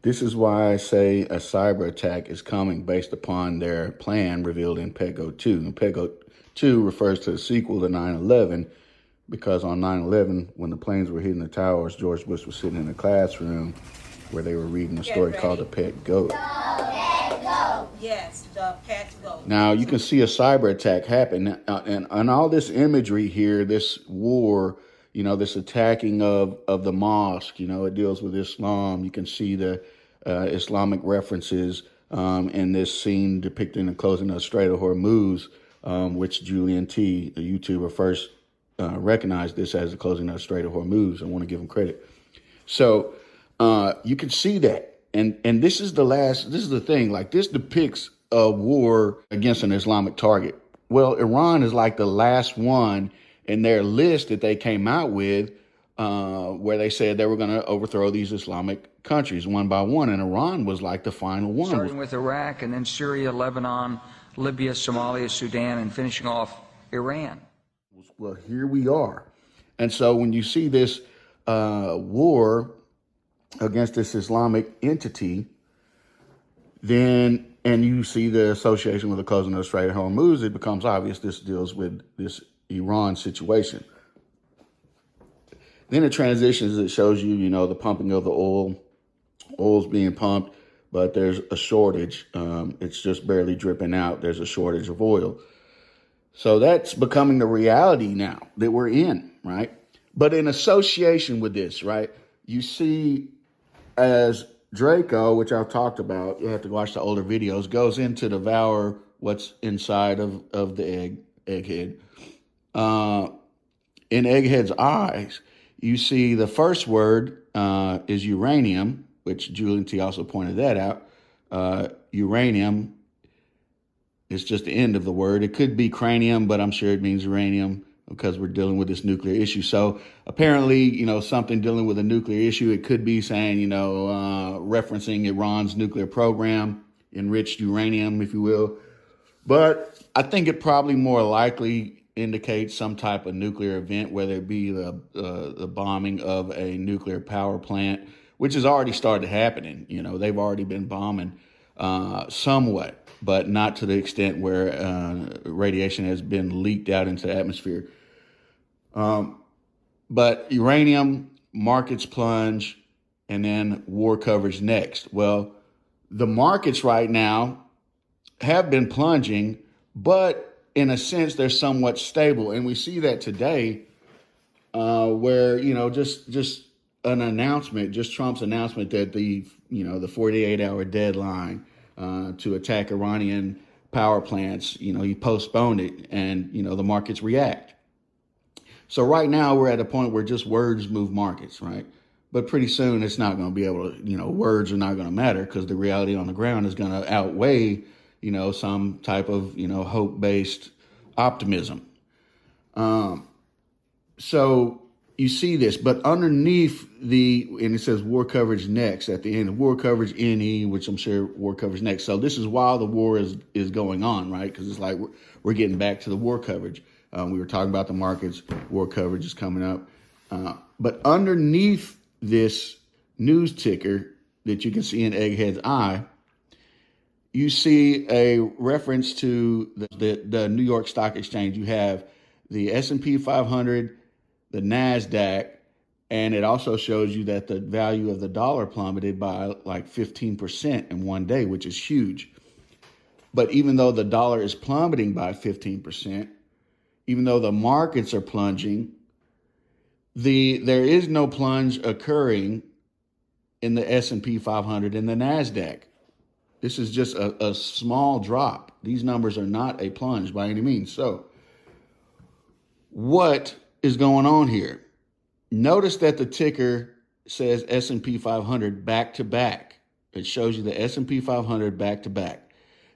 This is why I say a cyber attack is coming based upon their plan revealed in PEGO 2. And PEGO 2 refers to the sequel to 9/11 because on 9/11, when the planes were hitting the towers, George Bush was sitting in a classroom where they were reading a story called The Pet Goat. Yes, the pet goat. Now, you can see a cyber attack happen. And all this imagery here, this war, this attacking of the mosque, it deals with Islam. You can see the Islamic references in this scene depicting the closing of the Strait of Hormuz, which Julian T, the YouTuber, first recognized this as the closing of the Strait of Hormuz. I want to give him credit. So you can see that. And this is the thing, like this depicts a war against an Islamic target. Well, Iran is like the last one in their list that they came out with, where they said they were going to overthrow these Islamic countries one by one. And Iran was like the final one. Starting with Iraq and then Syria, Lebanon, Libya, Somalia, Sudan, and finishing off Iran. Well, here we are. And so when you see this war against this Islamic entity, then, and you see the association with the closing of the Strait of Hormuz, it becomes obvious this deals with this Iran situation. Then it transitions, it shows you, the pumping of the oil. Oil's being pumped, but there's a shortage. It's just barely dripping out. There's a shortage of oil. So that's becoming the reality now that we're in, right? But in association with this, right, you see as Draco, which I've talked about, you have to watch the older videos, goes in to devour what's inside of the egghead. In Egghead's eyes, you see the first word is uranium, which Julian T also pointed that out. Uranium is just the end of the word. It could be cranium, but I'm sure it means uranium because we're dealing with this nuclear issue. So apparently, something dealing with a nuclear issue, it could be saying, referencing Iran's nuclear program, enriched uranium, if you will. But I think it probably more likely indicates some type of nuclear event, whether it be the bombing of a nuclear power plant, which has already started happening. They've already been bombing somewhat, but not to the extent where radiation has been leaked out into the atmosphere. But uranium, markets plunge, and then war coverage next. Well, the markets right now have been plunging, but in a sense, they're somewhat stable. And we see that today where, just an announcement, just Trump's announcement that the 48-hour deadline to attack Iranian power plants, he postponed it and, the markets react. So right now we're at a point where just words move markets, right? But pretty soon it's not going to be able to, words are not going to matter because the reality on the ground is going to outweigh, some type of, hope-based optimism. So you see this, but underneath and it says war coverage next at the end, war coverage NE, which I'm sure war coverage next. So this is while the war is going on, right? Because it's like we're getting back to the war coverage. We were talking about the markets, war coverage is coming up. But underneath this news ticker that you can see in Egghead's eye, you see a reference to the New York Stock Exchange. You have the S&P 500, the NASDAQ, and it also shows you that the value of the dollar plummeted by like 15% in one day, which is huge. But even though the dollar is plummeting by 15%, even though the markets are plunging, there is no plunge occurring in the S&P 500 and the NASDAQ. This is just a small drop. These numbers are not a plunge by any means. So what is going on here? Notice that the ticker says S&P 500 back to back. It shows you the S&P 500 back to back.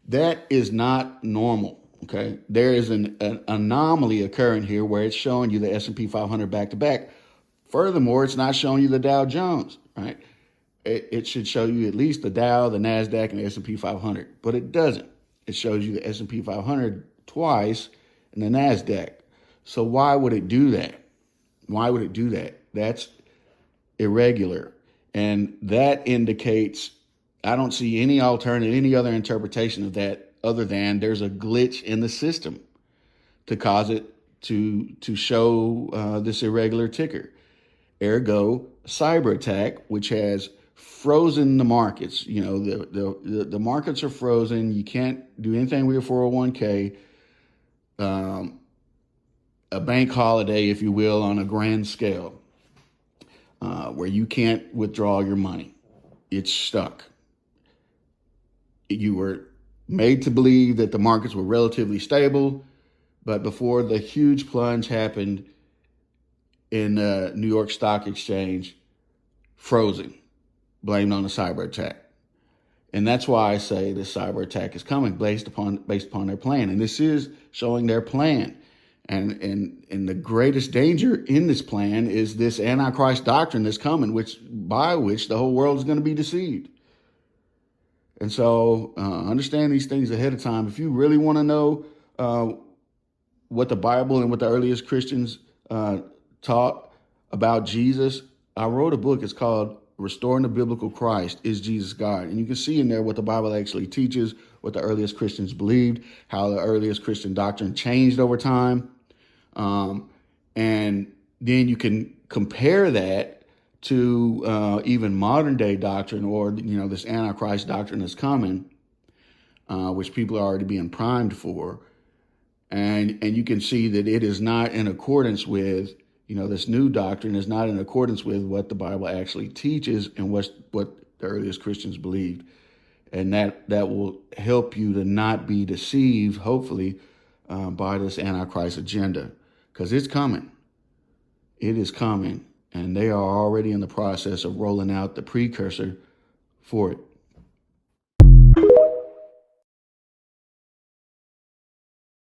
That is not normal. Okay, there is an anomaly occurring here where it's showing you the S&P 500 back to back. Furthermore, it's not showing you the Dow Jones, right? It should show you at least the Dow, the NASDAQ, and the S&P 500, but it doesn't. It shows you the S&P 500 twice and the NASDAQ. So why would it do that? Why would it do that? That's irregular. And that indicates I don't see any alternative, any other interpretation of that other than there's a glitch in the system to cause it to show this irregular ticker. Ergo, cyber attack, which has frozen the markets. You know, the markets are frozen. You can't do anything with your 401k. A bank holiday, if you will, on a grand scale, where you can't withdraw your money. It's stuck. You were made to believe that the markets were relatively stable, but before the huge plunge happened in the New York Stock Exchange, frozen, blamed on a cyber attack. And that's why I say this cyber attack is coming based upon their plan. And this is showing their plan. And the greatest danger in this plan is this Antichrist doctrine that's coming, by which the whole world is going to be deceived. And so understand these things ahead of time. If you really want to know what the Bible and what the earliest Christians taught about Jesus, I wrote a book. It's called Restoring the Biblical Christ, Is Jesus God? And you can see in there what the Bible actually teaches, what the earliest Christians believed, how the earliest Christian doctrine changed over time. And then you can compare that to even modern day doctrine, or, you know, this Antichrist doctrine that's coming, which people are already being primed for. And you can see that it is not in accordance with, you know, this new doctrine is not in accordance with what the Bible actually teaches and what the earliest Christians believed. And that will help you to not be deceived, hopefully, by this Antichrist agenda, because it's coming. It is coming, and they are already in the process of rolling out the precursor for it.